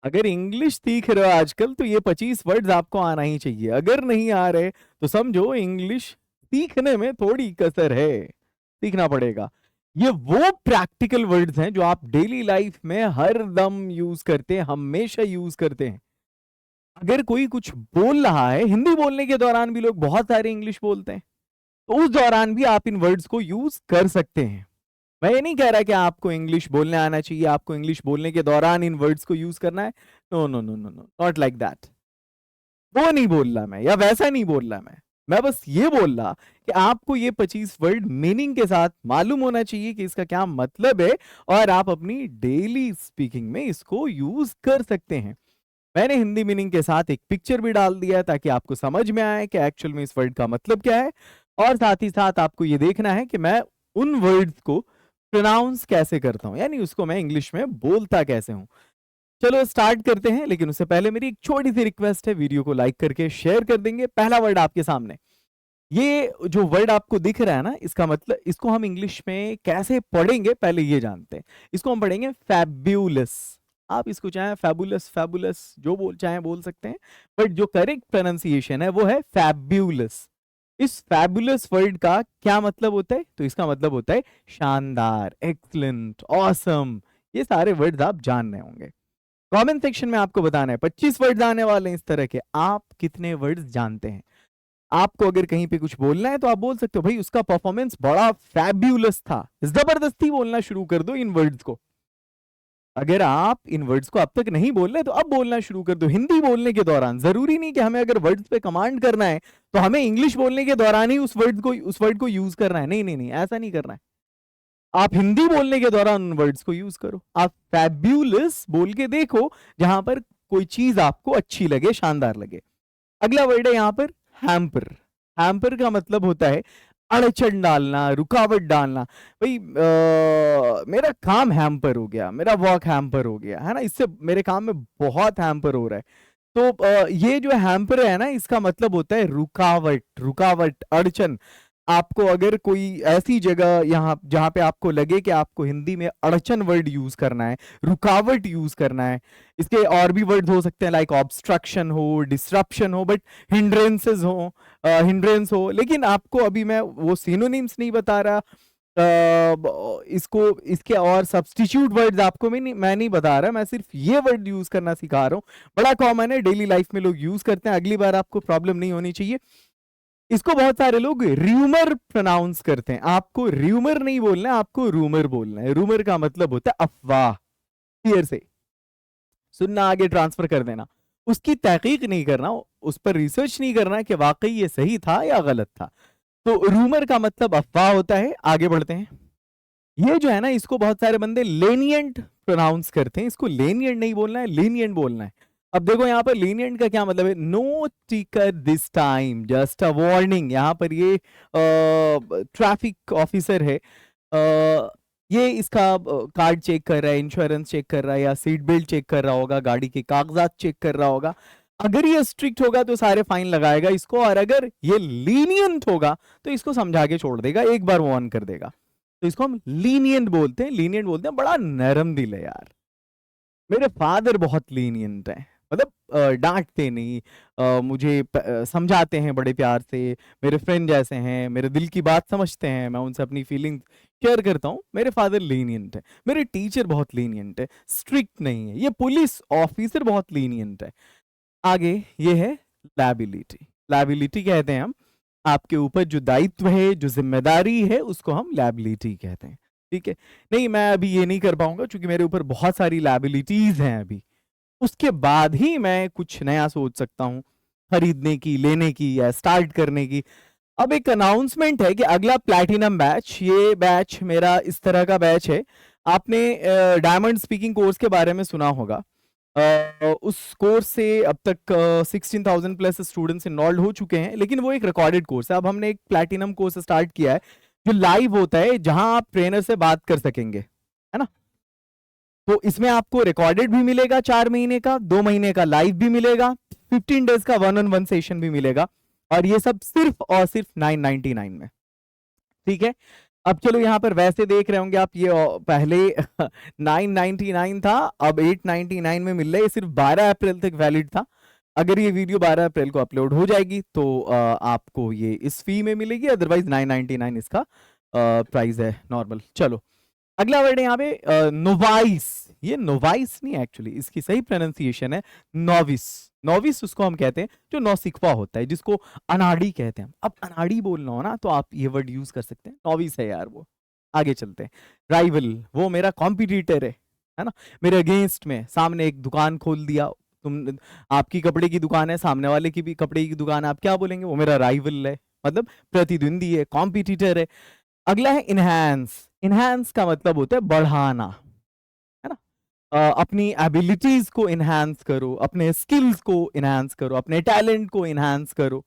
अगर इंग्लिश सीख रहे हो आजकल तो ये 25 वर्ड्स आपको आना ही चाहिए। अगर नहीं आ रहे तो समझो इंग्लिश सीखने में थोड़ी कसर है, सीखना पड़ेगा। ये वो प्रैक्टिकल वर्ड्स हैं जो आप डेली लाइफ में हर दम यूज करते हैं, हमेशा यूज करते हैं। अगर कोई कुछ बोल रहा है, हिंदी बोलने के दौरान भी लोग बहुत सारे इंग्लिश बोलते हैं, तो उस दौरान भी आप इन वर्ड्स को यूज कर सकते हैं। मैं ये नहीं कह रहा कि आपको इंग्लिश बोलने आना चाहिए, आपको इंग्लिश बोलने के दौरान इन वर्ड्स को यूज करना है। No no no no no, not like that. वो नहीं बोल रहा मैं, या वैसा नहीं बोल रहा मैं बस ये बोल रहा कि आपको ये 25 वर्ड मीनिंग के साथ मालूम होना चाहिए कि इसका क्या मतलब है, और आप अपनी डेली स्पीकिंग में इसको यूज कर सकते हैं। मैंने हिंदी मीनिंग के साथ एक पिक्चर भी डाल दिया है ताकि आपको समझ में आए कि एक्चुअल में इस वर्ड का मतलब क्या है, और साथ ही साथ आपको ये देखना है कि मैं उन वर्ड्स को प्रोनाउंस कैसे करता हूं, यानी उसको मैं इंग्लिश में बोलता कैसे हूं। चलो स्टार्ट करते हैं, लेकिन उससे पहले मेरी एक छोटी सी रिक्वेस्ट है, वीडियो को लाइक करके शेयर कर देंगे। पहला वर्ड आपके सामने, ये जो वर्ड आपको दिख रहा है ना, इसका मतलब, इसको हम इंग्लिश में कैसे पढ़ेंगे पहले ये जानते हैं। इसको हम पढ़ेंगे फैब्यूलस। आप इसको चाहे फैबुलस फैबुलस जो बोल चाहे बोल सकते हैं, बट जो करेक्ट प्रोनाउंसिएशन है वो है फैब्यूलस। इस फैबुलस वर्ड का क्या मतलब होता है? तो इसका मतलब होता है शानदार, एक्सलेंट, ऑसम। ये सारे वर्ड्स आप जान रहे होंगे। कमेंट सेक्शन में आपको बताना है, 25 वर्ड्स आने वाले हैं इस तरह के, आप कितने वर्ड्स जानते हैं। आपको अगर कहीं पे कुछ बोलना है तो आप बोल सकते हो भाई उसका परफॉर्मेंस बड़ा फैब्यूलस था, जबरदस्ती बोलना शुरू कर दो इन वर्ड्स को। अगर आप इन वर्ड्स को अब तक नहीं बोल रहे तो अब बोलना शुरू कर दो। हिंदी बोलने के दौरान जरूरी नहीं कि हमें अगर वर्ड्स पे कमांड करना है तो हमें इंग्लिश बोलने के दौरान ही उस वर्ड को यूज करना है। नहीं नहीं नहीं, ऐसा नहीं करना है। आप हिंदी बोलने के दौरान उन वर्ड्स को यूज करो। आप फैब्यूलस बोल के देखो जहां पर कोई चीज आपको अच्छी लगे, शानदार लगे। अगला वर्ड है यहाँ पर हैम्पर। हैम्पर का मतलब होता है अड़चन डालना, रुकावट डालना। भाई मेरा काम हैम्पर हो गया, मेरा वर्क हैम्पर हो गया है ना, इससे मेरे काम में बहुत हैम्पर हो रहा है। तो ये जो हैम्पर है ना, इसका मतलब होता है रुकावट, रुकावट, अड़चन। आपको अगर कोई ऐसी जगह यहाँ जहां पे आपको लगे कि आपको हिंदी में अड़चन वर्ड यूज करना है, रुकावट यूज करना है, इसके और भी वर्ड हो सकते हैं लाइक ऑब्स्ट्रक्शन हो, डिस्ट्रप्शन हो, बट हिंड्रेंसेस हो, हिंड्रेंस हो, लेकिन आपको अभी मैं वो सिनोनिम्स नहीं बता रहा। इसको इसके और सब्स्टिट्यूट वर्ड्स आपको मैं नहीं बता रहा, मैं सिर्फ ये वर्ड यूज करना सिखा रहा हूँ। बड़ा कॉमन है, डेली लाइफ में लोग यूज करते हैं, अगली बार आपको प्रॉब्लम नहीं होनी चाहिए। इसको बहुत सारे लोग र्यूमर प्रोनाउंस करते हैं। आपको र्यूमर नहीं बोलना है, आपको रूमर बोलना है। रूमर का मतलब होता है अफवाह। क्लियर से सुनना, आगे ट्रांसफर कर देना, उसकी तहकीक नहीं करना, उस पर रिसर्च नहीं करना कि वाकई ये सही था या गलत था। तो रूमर का मतलब अफवाह होता है। आगे बढ़ते हैं। ये जो है ना, इसको बहुत सारे बंदे लेनियंट प्रोनाउंस करते हैं। इसको लेनियंट नहीं बोलना है, लीनियंट बोलना है। अब देखो यहाँ पर लीनियंट का क्या मतलब है, नो टिकर this time, just a warning. यहाँ पर ये ट्रैफिक ऑफिसर है, ये इसका कार्ड चेक कर रहा है, इंश्योरेंस चेक कर रहा है, या सीट बेल्ट चेक कर रहा होगा, गाड़ी के कागजात चेक कर रहा होगा। अगर ये स्ट्रिक्ट होगा तो सारे फाइन लगाएगा इसको, और अगर ये लीनियंट होगा तो इसको समझा के छोड़ देगा, एक बार वार्न कर देगा। तो इसको हम लीनियंट बोलते हैं। लीनियंट बोलते हैं, बड़ा नरम दिल है यार। मेरे फादर बहुत लीनियंट है, मतलब डांटते नहीं, मुझे समझाते हैं बड़े प्यार से। मेरे फ्रेंड जैसे हैं, मेरे दिल की बात समझते हैं, मैं उनसे अपनी फीलिंग शेयर करता हूँ। मेरे फादर लीनियंट है, मेरे टीचर बहुत लीनियंट है, स्ट्रिक्ट नहीं है। ये पुलिस ऑफिसर बहुत लीनियंट है। आगे ये है लायबिलिटी। लायबिलिटी कहते हैं हम, आपके ऊपर जो दायित्व है, जो जिम्मेदारी है, उसको हम लायबिलिटी कहते हैं। ठीक है, नहीं मैं अभी ये नहीं कर पाऊंगा क्योंकि मेरे ऊपर बहुत सारी लायबिलिटीज हैं अभी। उसके बाद ही मैं कुछ नया सोच सकता हूँ, खरीदने की, लेने की, या स्टार्ट करने की। अब एक अनाउंसमेंट है कि अगला प्लैटिनम बैच, ये बैच मेरा इस तरह का बैच है। आपने डायमंड स्पीकिंग कोर्स के बारे में सुना होगा। उस कोर्स से अब तक 16,000 प्लस स्टूडेंट्स इनरोल्ड हो चुके हैं, लेकिन वो एक रिकॉर्डेड कोर्स है। अब हमने एक प्लैटिनम कोर्स स्टार्ट किया है जो लाइव होता है, जहां आप ट्रेनर से बात कर सकेंगे, है ना। तो इसमें आपको रिकॉर्डेड भी मिलेगा 4 महीने का, 2 महीने का लाइव भी मिलेगा, 15 डेज का 1-on-1 सेशन भी मिलेगा, और ये सब सिर्फ और सिर्फ 999 में। ठीक है, अब चलो यहाँ पर वैसे देख रहे होंगे आप, ये पहले 999 था, अब 899 में मिल रहा है। ये सिर्फ 12 अप्रैल तक वैलिड था। अगर ये वीडियो 12 अप्रैल को अपलोड हो जाएगी तो आपको ये इस फी में मिलेगी, अदरवाइज 999 इसका प्राइस है नॉर्मल। चलो अगला वर्ड है यहाँ पे नोवाइस। ये नोवाइस नहीं, एक्चुअली इसकी सही प्रोनाउंसिएशन है नोविस। नोविस उसको हम कहते हैं जो नौसिखवा होता है, जिसको अनाड़ी कहते हैं। अब अनाड़ी बोलना हो ना तो आप ये वर्ड यूज कर सकते हैं, नोविस है यार वो। आगे चलते हैं। राइवल, वो मेरा कॉम्पिटिटर है ना, मेरे अगेंस्ट में। सामने एक दुकान खोल दिया तुम, आपकी कपड़े की दुकान है, सामने वाले की भी कपड़े की दुकान है, आप क्या बोलेंगे? वो मेरा राइवल है, मतलब प्रतिद्वंदी है, कॉम्पिटिटर है। अगला है इनहैंस। इनहैंस का मतलब होता है बढ़ाना, है ना। अपनी एबिलिटीज को इनहैंस करो, अपने स्किल्स को इनहैंस करो, अपने टैलेंट को इनहैंस करो,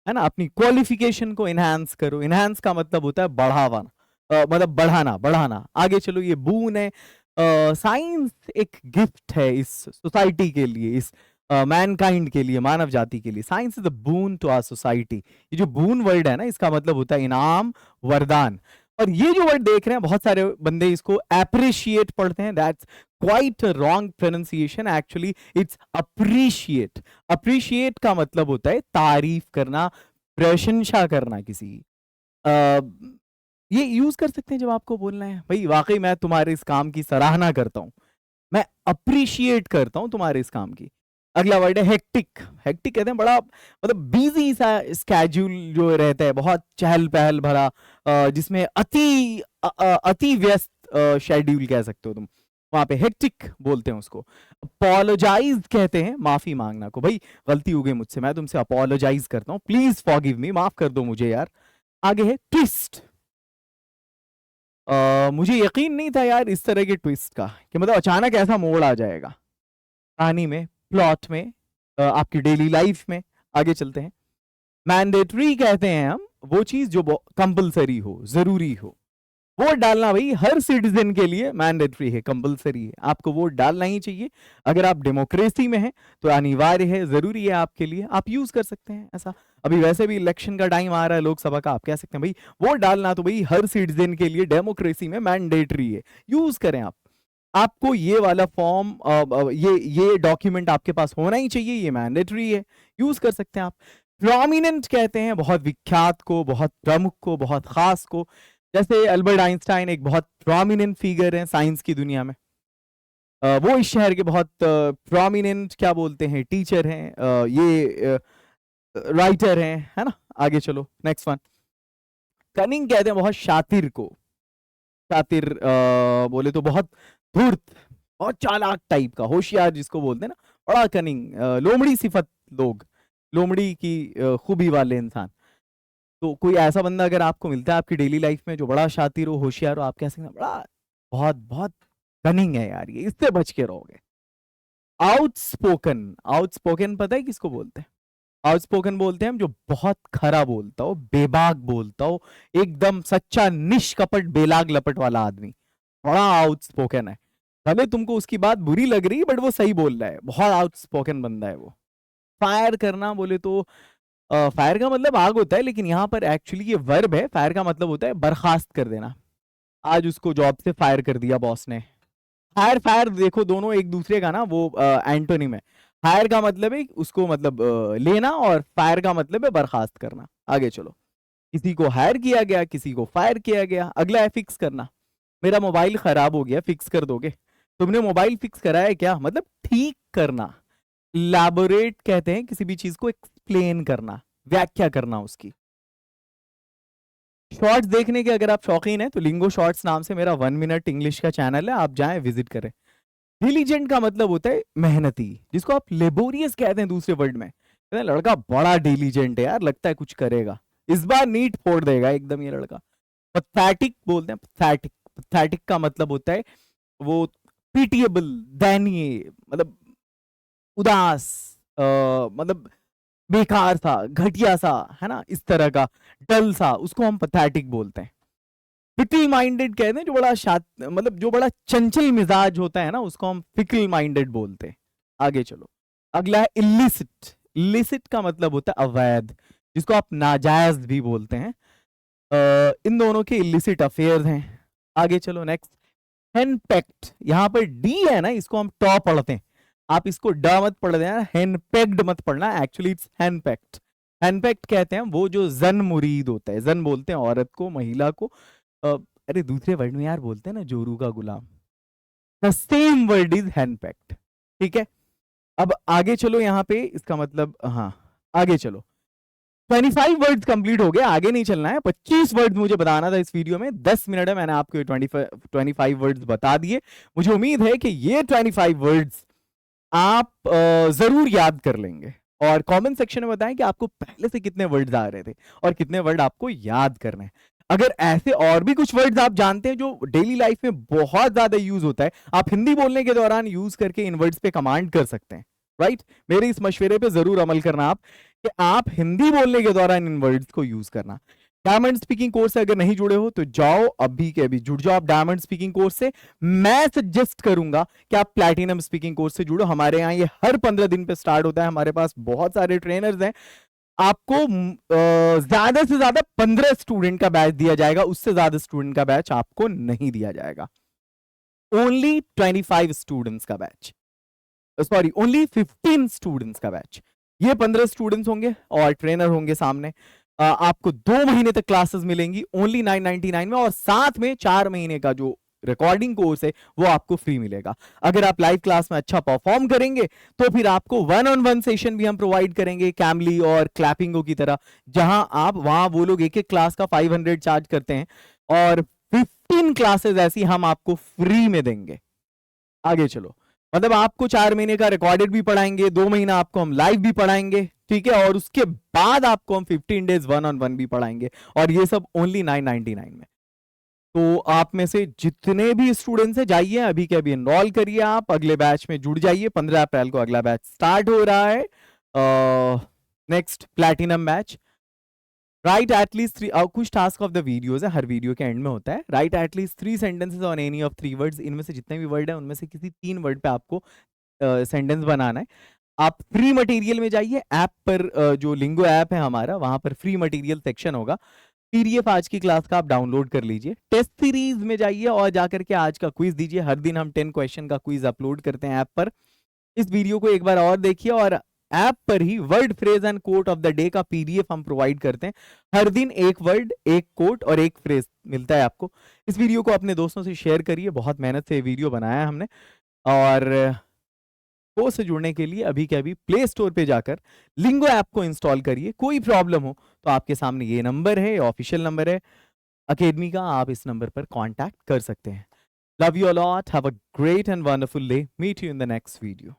है ना, अपनी क्वालिफिकेशन को इनहैंस करो। इनहैंस का मतलब होता है बढ़ावा, मतलब बढ़ाना बढ़ाना। आगे चलो, ये बून है। साइंस एक गिफ्ट है इस सोसाइटी के लिए, इस मैनकाइंड के लिए, मानव जाति के लिए। Science is a boon to our society. ये जो बून वर्ड है ना, इसका मतलब होता है इनाम, वरदान। और ये जो वर्ड देख रहे हैं, बहुत सारे बंदे इसको एप्रिशिएट पढ़ते हैं। That's quite wrong pronunciation, actually it's appreciate. Appreciate का मतलब होता है तारीफ करना, प्रशंसा करना किसी की। ये यूज कर सकते हैं जब आपको बोलना है भाई वाकई मैं तुम्हारे इस काम की सराहना करता हूं, मैं अप्रिशिएट करता हूं तुम्हारे इस काम की। अगला वर्ड है हेक्टिक। हेक्टिक कहते हैं बड़ा मतलब बिजी सा स्केड्यूल जो रहता है, बहुत चहल पहल भरा, जिसमें अति व्यस्त शेड्यूल कह सकते हो तुम, वहां पे हेक्टिक बोलते हैं उसको। अपोलोजाइज कहते हैं माफी मांगना को, भाई गलती हो गई मुझसे, मैं तुमसे अपोलोजाइज करता हूँ, प्लीज फॉरगिव मी, माफ कर दो मुझे यार। आगे है ट्विस्ट। मुझे यकीन नहीं था यार इस तरह के ट्विस्ट का, कि मतलब अचानक ऐसा मोड़ आ जाएगा कहानी में, प्लॉट में, आपकी डेली लाइफ में। आगे चलते हैं। मैंडेटरी कहते हैं हम वो चीज जो कंपलसरी हो, जरूरी हो। वोट डालना भाई हर सिटीजन के लिए मैंडेटरी है, कंपलसरी है, आपको वोट डालना ही चाहिए। अगर आप डेमोक्रेसी में हैं तो अनिवार्य है, जरूरी है आपके लिए, आप यूज कर सकते हैं ऐसा। अभी वैसे भी इलेक्शन का टाइम आ रहा है लोकसभा का, आप कह सकते हैं भाई वोट डालना तो भाई हर सिटीजन के लिए डेमोक्रेसी में मैंडेटरी है, यूज करें आप। आपको ये वाला फॉर्म, ये डॉक्यूमेंट आपके पास होना ही चाहिए, ये मैंडेटरी है, यूज कर सकते हैं आप। प्रोमिनेंट कहते हैं बहुत विख्यात को, बहुत प्रमुख को, बहुत खास को। जैसे अल्बर्ट आइंस्टाइन एक बहुत प्रोमिनेंट फिगर है साइंस की दुनिया में। वो इस शहर के बहुत प्रोमिनेंट क्या बोलते हैं टीचर हैं, ये राइटर हैं, है ना। आगे चलो नेक्स्ट वन। कनिंग कहते हैं बहुत शातिर को। शातिर बोले तो बहुत धूर्त, बहुत चालाक टाइप का, होशियार जिसको बोलते हैं ना, बड़ा कनिंग, लोमड़ी सिफत लोग, लोमड़ी की खूबी वाले इंसान। तो कोई ऐसा बंदा अगर आपको मिलता है आपकी डेली लाइफ में जो बड़ा शातिर हो, होशियार हो, आप कह सकते हैं बड़ा बहुत बहुत कनिंग है यार, ये इससे बच के रहोगे। आउटस्पोकन। आउटस्पोकन पता है किसको बोलते हैं? आउटस्पोकन बोलते हैं हम जो बहुत खरा बोलता हो, बेबाक बोलता हो, एकदम सच्चा निष्कपट बेलाग लपट वाला आदमी, बड़ा आउटस्पोकन है। भले तुमको उसकी बात बुरी लग रही है बट वो सही बोल रहा है, बहुत आउटस्पोकन बंदा है वो। फायर करना बोले तो फायर का मतलब आग होता है, लेकिन यहाँ पर एक्चुअली ये वर्ब है। फायर का मतलब होता है बर्खास्त कर देना। आज उसको जॉब से फायर कर दिया बॉस ने। फायर फायर देखो दोनों एक दूसरे का ना वो एंटोनिम है। फायर का मतलब है उसको मतलब लेना, और फायर का मतलब है बर्खास्त करना। आगे चलो। किसी को हायर किया गया, किसी को फायर किया गया। अगला है फिक्स करना। मेरा मोबाइल खराब हो गया, फिक्स कर दोगे? तुमने मोबाइल फिक्स कराया है क्या, मतलब ठीक करना। इलैबोरेट कहते हैं किसी भी चीज को एक्सप्लेन करना, व्याख्या करना उसकी। शॉर्ट्स देखने के अगर आप शौकीन हैं तो लिंगो शॉर्ट्स नाम से मेरा 1 मिनट इंग्लिश का चैनल है, आप जाएं विजिट करें। डिलीजेंट का मतलब होता है मेहनती, जिसको आप लेबोरियस कहते हैं दूसरे वर्ड में। कहते हैं लड़का बड़ा डिलीजेंट है यार, लगता है कुछ करेगा, इस बार नीट फोड़ देगा एकदम ये लड़का। पैथेटिक बोलते हैं, पैथेटिक। पैथेटिक का मतलब होता है वो पिटिएबल, दयनीय, मतलब उदास, मतलब बेकार सा, घटिया सा, है ना, इस तरह का, डल सा, उसको हम पैथेटिक बोलते हैं। फिकल माइंडेड कहते हैं जो बड़ा मतलब जो बड़ा चंचल मिजाज होता है ना, उसको हम फिकल माइंडेड बोलते हैं। आगे चलो। अगला है इलिसिट। इलिसिट का मतलब होता है अवैध, जिसको आप नाजायज भी बोलते हैं। इन दोनों के इलिसिट अफेयर्स हैं। आगे चलो नेक्स्ट, हेनपेक्ट, यहाँ पर डी है ना, इसको हम टॉ पढ़ते हैं, आप इसको ड मत पढ़ देना, हेनपेक्ड मत पढ़ना, एक्चुअली इट्स हेनपेक्ट। हेनपेक्ट कहते हैं वो जो जन मुरीद होता है, जन बोलते हैं औरत को, महिला को, अरे दूसरे वर्ड में यार बोलते हैं ना, जोरू का गुलाम, द सेम वर्ड इज हेनपेक्ट। ठीक है, अब आगे चलो, यहाँ पे इसका मतलब, हाँ आगे चलो, 25 वर्ड्स कंप्लीट हो गए, आगे नहीं चलना है। 25 वर्ड्स मुझे बताना था इस वीडियो में, 10 मिनट है, मैंने आपको 25 वर्ड्स बता दिए। मुझे उम्मीद है कि ये 25 वर्ड्स आप जरूर याद कर लेंगे, और कमेंट सेक्शन में बताएं कि आपको पहले से कितने वर्ड्स आ रहे थे और कितने वर्ड आपको याद करने हैं। अगर ऐसे और भी कुछ वर्ड्स आप जानते हैं जो डेली लाइफ में बहुत ज्यादा यूज होता है, आप हिंदी बोलने के दौरान यूज करके इन वर्ड्स पे कमांड कर सकते हैं, राइट। मेरे इस मशवरे पे जरूर अमल करना आप, कि आप हिंदी बोलने के दौरान इन वर्ड्स को यूज करना। डायमंड स्पीकिंग कोर्स से अगर नहीं जुड़े हो तो जाओ, अभी के अभी जुड़ जाओ आप डायमंड स्पीकिंग कोर्स से। मैं सजेस्ट करूंगा कि आप प्लैटिनम स्पीकिंग कोर्स से जुड़ो, हमारे यहाँ ये हर 15 दिन पे स्टार्ट होता है, हमारे पास बहुत सारे ट्रेनर्स हैं। आपको ज्यादा से ज्यादा 15 स्टूडेंट का बैच दिया जाएगा, उससे ज्यादा स्टूडेंट का बैच आपको नहीं दिया जाएगा। ओनली 25 स्टूडेंट्स का बैच, सॉरी ओनली 15 स्टूडेंट्स का बैच। ये 15 स्टूडेंट्स होंगे और ट्रेनर होंगे सामने। आपको 2 महीने तक क्लासेस मिलेंगी ओनली 999 में, और साथ में 4 महीने का जो रिकॉर्डिंग कोर्स है वो आपको फ्री मिलेगा। अगर आप लाइव क्लास में अच्छा परफॉर्म करेंगे तो फिर आपको 1-on-1 सेशन भी हम प्रोवाइड करेंगे, कैमली और क्लैपिंगो की तरह, जहां आप वहां वो लोग एक एक क्लास का 500 चार्ज करते हैं, और 15 क्लासेस ऐसी हम आपको फ्री में देंगे। आगे चलो, मतलब आपको 4 महीने का रिकॉर्डेड भी पढ़ाएंगे, 2 महीना आपको हम लाइव भी पढ़ाएंगे, ठीक है, और उसके बाद आपको हम 15 डेज 1-on-1 भी पढ़ाएंगे, और ये सब ओनली 999 में। तो आप में से जितने भी स्टूडेंट्स हैं, जाइए अभी के अभी एनरोल करिए, आप अगले बैच में जुड़ जाइए। 15 अप्रैल को अगला बैच स्टार्ट हो रहा है, next platinum batch. Right at least 3, कुछ टास्क ऑफ द वीडियोस है, हर वीडियो के एंड में होता है। Right at least 3 sentences on any of 3 words, इनमें से जितने भी वर्ड है उनमें से किसी 3 वर्ड पे आपको सेंटेंस बनाना है। आप फ्री मटेरियल में जाइए, ऐप पर जो लिंगो ऐप है हमारा, वहां पर फ्री मटेरियल सेक्शन होगा, पीडीएफ आज की क्लास का आप डाउनलोड कर लीजिए। टेस्ट सीरीज में जाइए और जाकर के आज का क्विज दीजिए, हर दिन हम 10 क्वेश्चन का क्विज अपलोड करते हैं ऐप पर। इस वीडियो को एक बार और देखिए, और ऐप पर ही word phrase and quote of the day का पीडीएफ हम प्रोवाइड करते हैं। हर दिन एक वर्ड, एक कोट और एक फ्रेज मिलता है आपको। इस वीडियो को अपने दोस्तों से शेयर करिए, बहुत मेहनत से वीडियो बनाया है हमने। और कोर्स से जुड़ने के लिए अभी के अभी प्ले स्टोर पे जाकर लिंगो ऐप को इंस्टॉल करिए। कोई प्रॉब्लम हो तो आपके सामने ये नंबर है, ऑफिशियल नंबर है अकेडमी का, आप इस नंबर पर कांटेक्ट कर सकते हैं। Love you a lot, have a great and wonderful day, meet you in the next video.